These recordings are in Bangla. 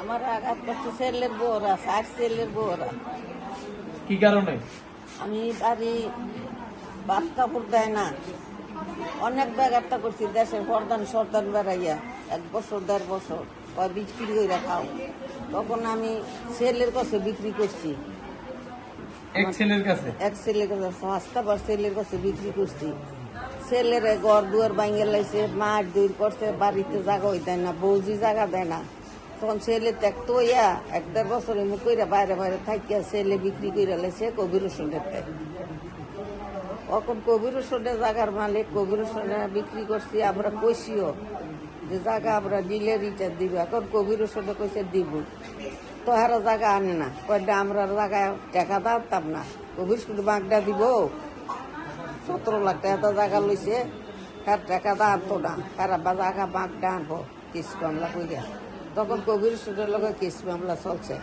আমার আঘাত করছে ছেলের বউরা, 4 ছেলের বউরা। কি কারণে? আমি বাড়ি ভাত কাপড় দেয় না, অনেক ব্যাঘাতটা করছি। দেশের প্রধান সর্দান বেড়াইয়া 1 বছর 1.5 বছর কয় বিক্রি করে খাও। তখন আমি ছেলের কাছে বিক্রি করছি, এক ছেলের কাছে? এক ছেলের কাছে 5টা ছেলের কাছে বিক্রি করছি। ছেলের ঘর দুয়ার ভাঙিয়ে লাইছে, মার দূর করছে, বাড়িতে জায়গা দেয় না, বৌজি জায়গা দেয় না। তখন ছেলে ত্যাক্ত হইয়া 1.5 বছর এমনি কইরা বাইরে বাইরে থাকিয়া ছেলে বিক্রি করে লাইছে কবির হোসেনেতে। তখন কবির হোসেনের জায়গার মালিক কবির হোসেনে বিক্রি করছি। আমরা কইছিও যে জায়গা আমরা দিলে রিটার দিব। এখন কবির হোসেনে কইছে দিব, তো হারা জায়গা আনে না, কয়টা আমরা জায়গায় টাকা দাঁড়তাম না। কবির হোসেন বাগডা দিব 17 লাখ টাকা জায়গা লইছে, তার টাকা দাঁড়তো না, তারা বা জায়গা বাগডা আনবো কেস মামলা কইরা। তখন কবির হোসেনের লগে কেস মামলা চলছে,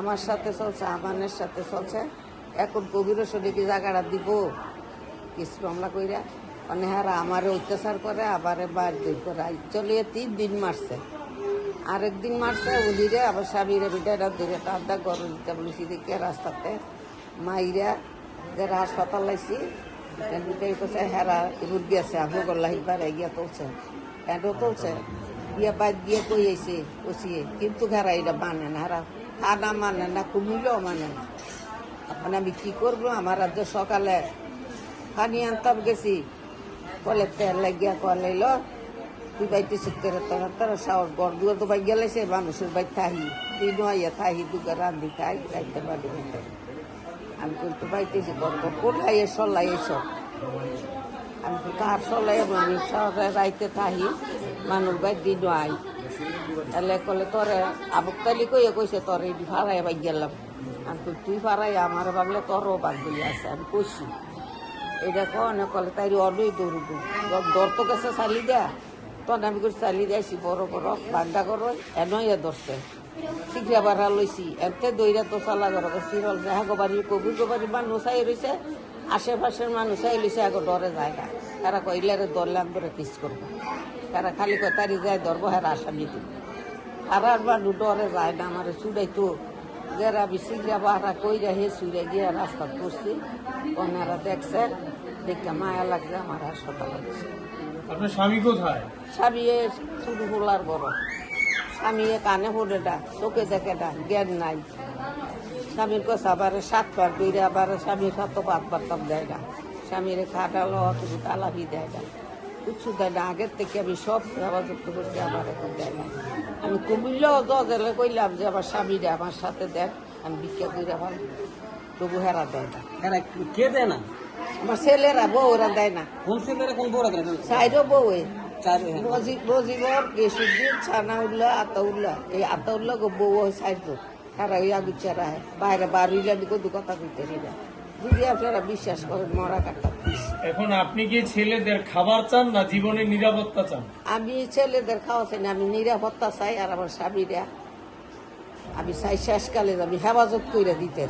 আমার সাথে চলছে, আমানের সাথে চলছে। এখন কবির হোসেনে কি জায়গাটা দিব কেস মামলা কইরা? মানে হারা আমারে অত্যাচার করে, আবারে বার দূর করে চলিয়ে 3 দিন মারছে। আরেকদিন মারছে উলিরে, আবার স্বামীরে বিটারা ধরে টাটা গরম দিতে বলেছি দেখে রাস্তাতে মাইরা যারা হাসপাতাল লাইছি। বিটাই করছে হেরা রুগী আছে, আমি গল্লাহির বারে গিয়া তুলছে, এটাও তুলছে গিয়া বাইর গিয়ে কই আইছে কষিয়ে। কিন্তু হেরা এটা মানে না, হেরা থানা মানে না, কুমিলেও মানে না। এখন আমি কি করবো? আমার আজ সকালে পানি আনতাম গেছি, কলে তেল লাগিয়া কলাইল তুই বাইতে শিখতে তারা সাহস গড় দুয়ার তো বাই গেলেছে মানুষের বাই থাহি দিন আইয়া থাহি দুগা রান্ধি খাই খাইতে পারি। আমি কিন্তু বাইতেছি গর্ব কোথায় সল্লাই এসব। আমি তো কার সল্লাই আমি শহরে রাইতে থাহি মানুষ বাই দিন আই এলে কলে তোরে আবুকতালি কইয়ে কইছে তোর এই ভাড়াই বাই গেলাম। আমি তুই ভাড়াই আমার ভাবলে তোরও বাদ বলি আছে। আমি কইছি এটা কনে কলে তাই অনেক দৌড়ব দর তো গেছে চালি দেয়া। তখন আমি করে চালি দিয়েছি বড় বড় বাগডা করো এনই ধরছে শিখিয়া বাড়া লইছি এতে দইরা তো চালা করো চিরল যে হাগো বাড়ি কবির বাড়ি মানুষ চাই রয়েছে, আশেপাশের মানুষ চাই লইছে আগে ডরে যায় না। তারা কইলারে ধরলাম ধরে কিস করবো, তারা খালি কয় তারি যায় ধরবো হ্যাঁ আসামি দিব। আর আর মানুষ ডরে যায় না। আমার চুড়াইতো যারা আমি শিখিয়া বাড়া কইরা হে চুড়ে গিয়ে রাস্তা করছি, ওনারা দেখছে দেখে মায়া লাগছে, আমার হাসপাতাল লাগছে। আপনার স্বামী কোথায়? স্বামী শুরু হলার বড় স্বামী কানে পড়েটা চোখে দেখেটা জ্ঞান নাই। স্বামীর কথা আবার 7 বার দইরে আবার স্বামীর সাথে 5 বার তাপ দেয় না। স্বামীর খাটালো শুধু তালাবি দেয় না, কিচ্ছু দেয় না। আগের থেকে আমি সব হেফাজত করছি, আমার এখন দেয় না। আমি কুমিল্লাও জজেলে কইলাম যে আমার স্বামীরা আমার সাথে দেখ, আমি ভিক্ষা করে আমার তবু হেরা দেয় না। কে দেয় না? আমার ছেলেরা বউরা দেয় না, কোন ছেলেরা কোন বড় দেয় না? সাইডও বউ চারে রজিবর গেসুদ্দিন ছানাউল্লাহ আতাউল্লাহ, এই আতাউল্লাহ গো বউ হয় সাইডো, তারা ওই আগুচারা বাইরে বাড়িলা দিকে দু কথা কইতে না। যদি আপনারা বিশ্বাস করেন মরা কাটা। এখন আপনি কি ছেলেদের খাবার চান না জীবনের নিরাপত্তা চান? আমি ছেলেদের খাওয়া চাই না, আমি নিরাপত্তা চাই। আর আমার স্বামীরা আমি চাই শেষকালে আমি হেফাজত করে দিতে।